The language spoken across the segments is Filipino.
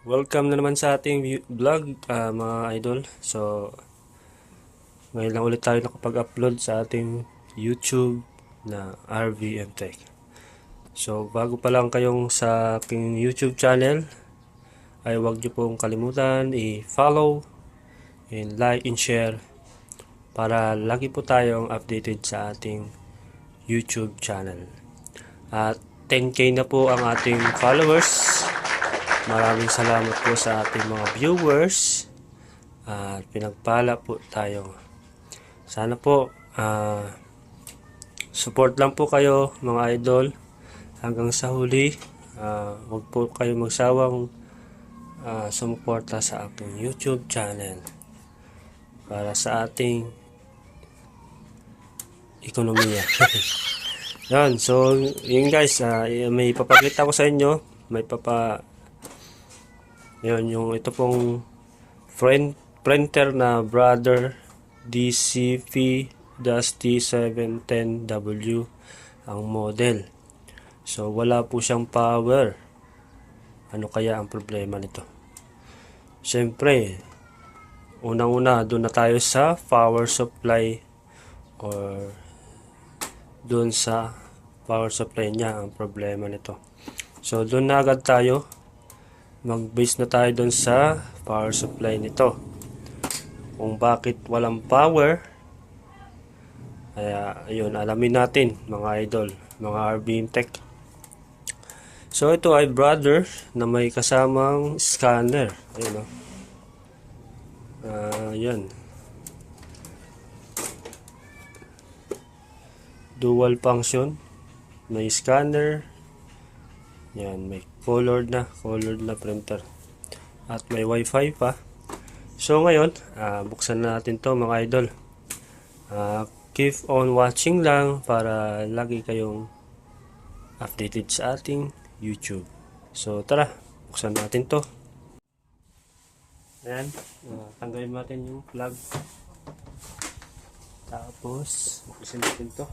Welcome na naman sa ating vlog, mga idol. So, ngayon lang ulit tayo nakapag-upload sa ating YouTube na RVM Tech. So, bago pa lang kayong sa aking YouTube channel, ay huwag niyo pong kalimutan i-follow, and like, and share para lagi po tayong updated sa ating YouTube channel. At 10k na po ang ating followers. Maraming salamat po sa ating mga viewers at pinagpala po tayo. Sana po support lang po kayo mga idol hanggang sa huli. Huwag po kayo magsawang sumuporta sa aking YouTube channel para sa ating ekonomiya. Yan, so yun guys, may papakita ko sa inyo, yun, yung ito pong printer na Brother DCP-T710W ang model. So wala po siyang power. Ano kaya ang problema nito? Siyempre, unang-una doon na tayo sa power supply or doon sa power supply niya ang problema nito. So doon na agad tayo. Mag-base na tayo doon sa power supply nito. Kung bakit walang power. Kaya, ayun, alamin natin mga idol, mga RVM Tech. So, ito ay Brother na may kasamang scanner. Ayun, o. Yan. Dual function. May scanner. Yan, may colored na printer. At may wifi pa. So ngayon, buksan na natin to mga idol. Keep on watching lang para lagi kayong updated sa ating YouTube. So tara, buksan natin to. Ayan, tanggalin natin yung plug. Tapos, buksan natin to.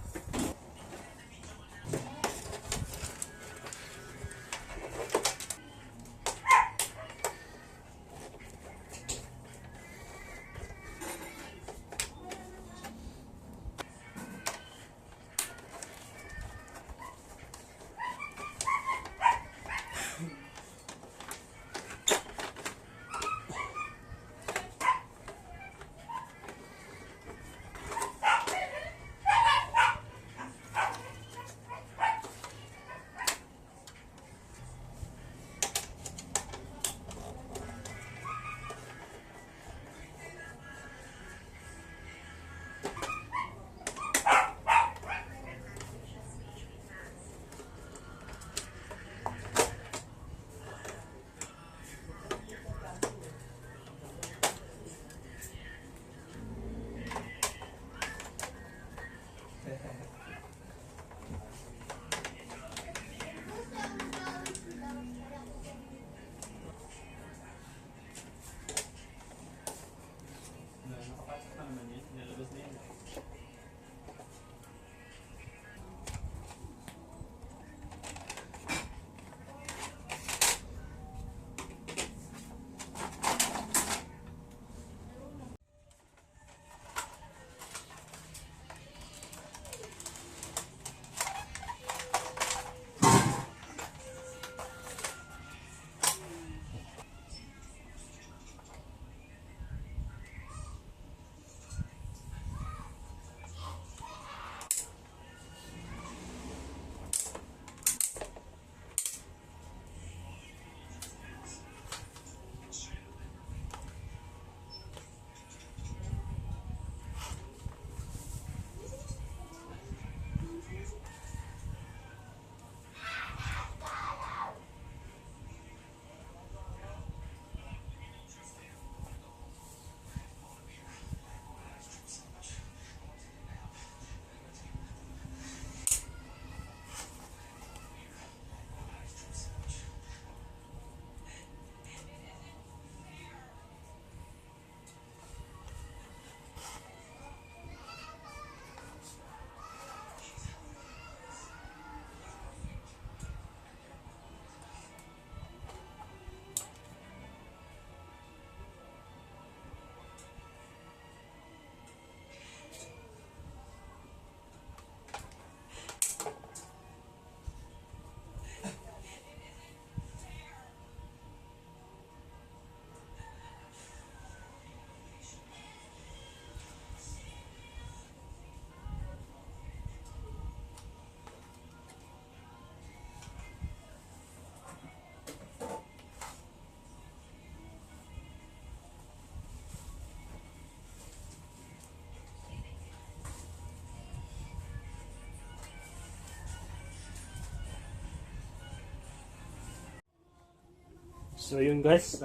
So yun guys,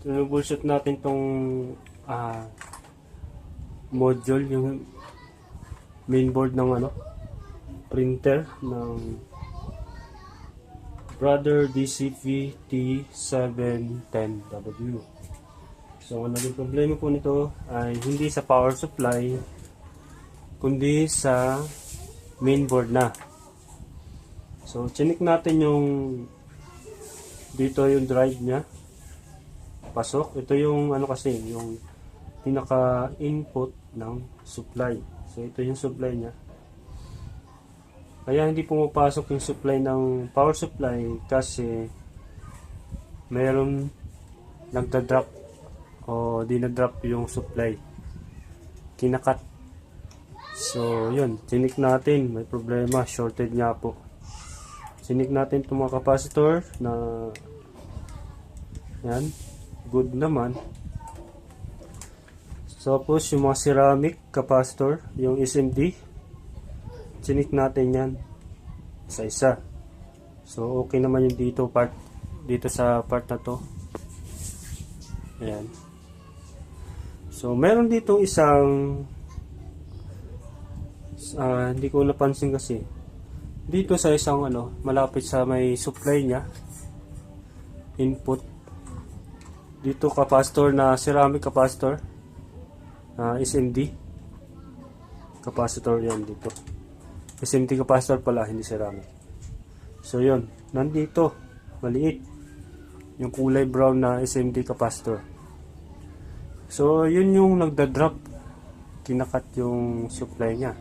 troubleshoot natin tong module, yung mainboard ng printer ng Brother DCV T710W. So ang naging problema po nito ay hindi sa power supply kundi sa mainboard na. So chinik natin yung dito yung drive niya pasok. Ito yung kasi yung pinaka input ng supply. So ito yung supply niya. Kaya hindi pumapasok yung supply ng power supply kasi mayroon nagda-drop o dinadrop yung supply. Kinakat. So yun, chinik natin, may problema, shorted nga po. Chinik natin itong mga capacitor na yan, good naman. So tapos yung mga ceramic capacitor, yung SMD, chinik natin yan isa-isa. So okay naman yung dito sa part na to. Ayan. So meron dito isang hindi ko napansin kasi dito sa isang malapit sa may supply niya input dito capacitor na ceramic capacitor, SMD capacitor yan dito. SMD capacitor pala, hindi ceramic. So yun, nandito maliit yung kulay brown na SMD capacitor. So yun yung nagda-drop, kinakat yung supply niya.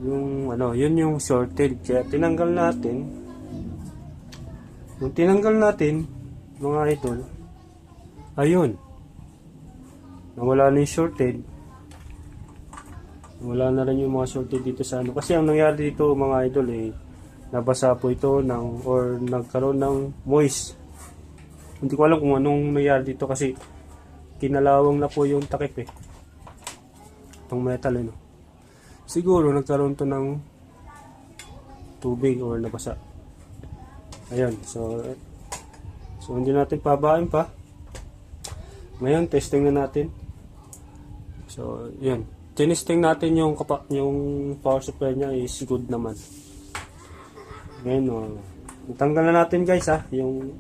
Yun yung shorted. Kaya tinanggal natin. Nung tinanggal natin, mga idol, ayun, nawala na yung shorted. Wala na rin yung mga shorted dito sa kasi ang nangyari dito mga idol nabasa po ito or nagkaroon ng moist. Hindi ko alam kung anong nangyari dito kasi kinalawang na po yung takip itong metal siguro nagkaroon to ng tubig or nabasa. Ayan, so hindi natin pabain pa. Ngayon testing na natin. So yun, tinesting natin yung power supply niya is good naman. Ngayon natanggal na natin guys yung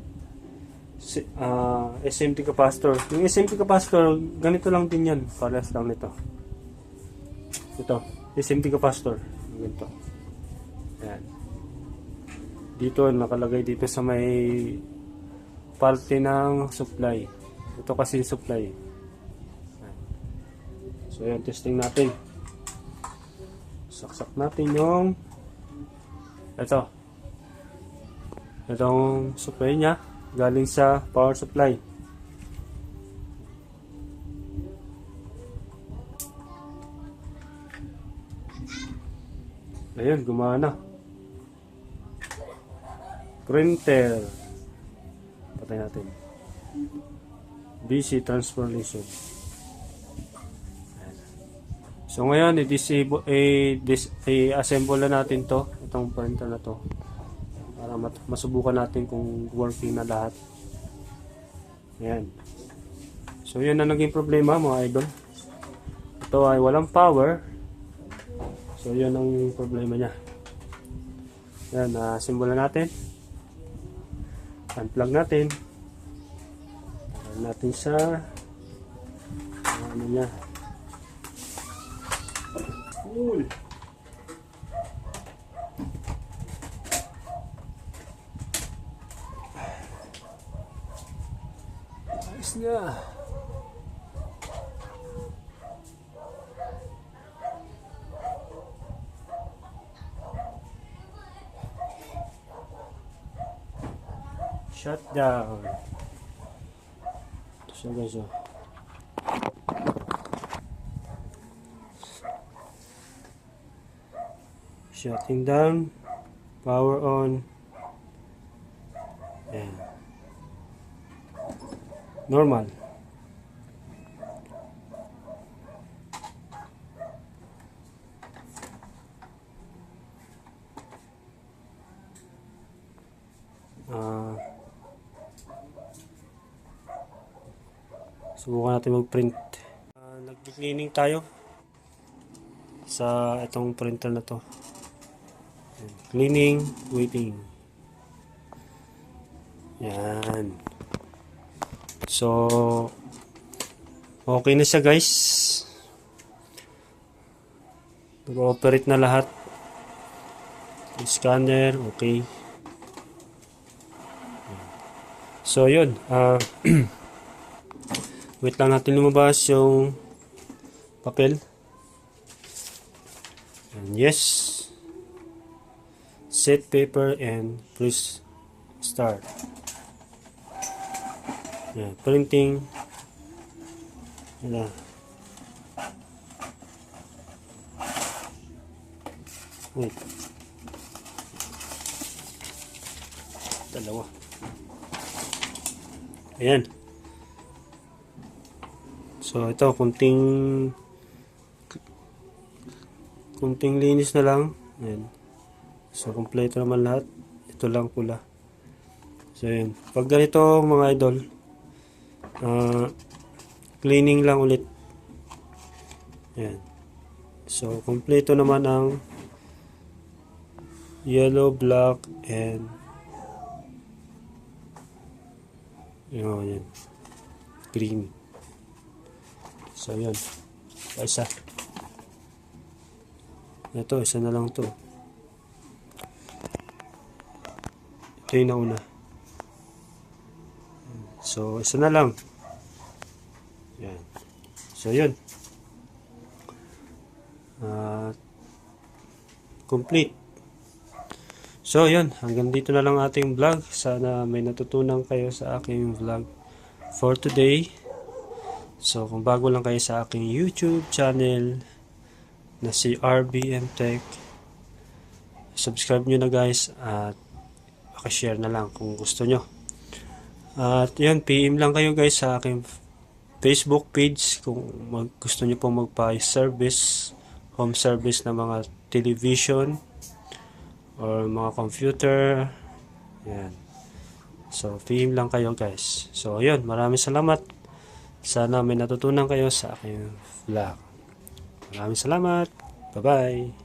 SMD capacitor. Yung SMD capacitor ganito lang din yan, parehas lang nito. Ito SMD capacitor ganito. Ayan. Dito nakalagay dito sa may parte ng supply. Ito kasi yung supply. So yan, testing natin. Saksak natin yung itong supply niya galing sa power supply. Ayun, gumana. Printer. Patay natin. BC transformation. So ngayon, i-assemble na natin itong printer na to para masubukan natin kung working na lahat. Ayan. So yun na naging problema mga idol. Ito ay walang power. So yun ang problema niya. Ayan, assemble na natin. Unplug natin. Ayan natin sa niya. Cool. Ayos na. Shut down. Ito siya guys. Shutting down, power on, and normal. Subukan natin mag-print. Nag-cleaning tayo sa itong printer na to. Cleaning, waiting. Yan. So, okay na siya guys. Nag-ooperate na lahat. Yung scanner, okay. So, yun. Wait lang natin lumabas yung papel. And yes. Set paper and please start. Yan, printing. Yan. Wait. Dalawa. Ayan. So, ito, kunting linis na lang. Ayan. So, kompleto naman lahat. Ito lang pula. So, ayan. Pag ganito, mga idol, cleaning lang ulit. Ayan. So, kompleto naman ang yellow, black, and yan. Green. So, yun. Isa. Ito, isa na lang to. Ito yung nauna. So, isa na lang. Yan. So, yun. Complete. So, yun. Hanggang dito na lang ating vlog. Sana may natutunan kayo sa aking vlog for today. So, kung bago lang kayo sa aking YouTube channel na si RVM Tech, subscribe nyo na guys at pakishare na lang kung gusto nyo. At yun, PM lang kayo guys sa aking Facebook page kung gusto nyo pong magpa-service, home service na mga television or mga computer. Yan. So, PM lang kayo guys. So, yun, maraming salamat. Sana may natutunan kayo sa aking vlog. Maraming salamat. Bye-bye.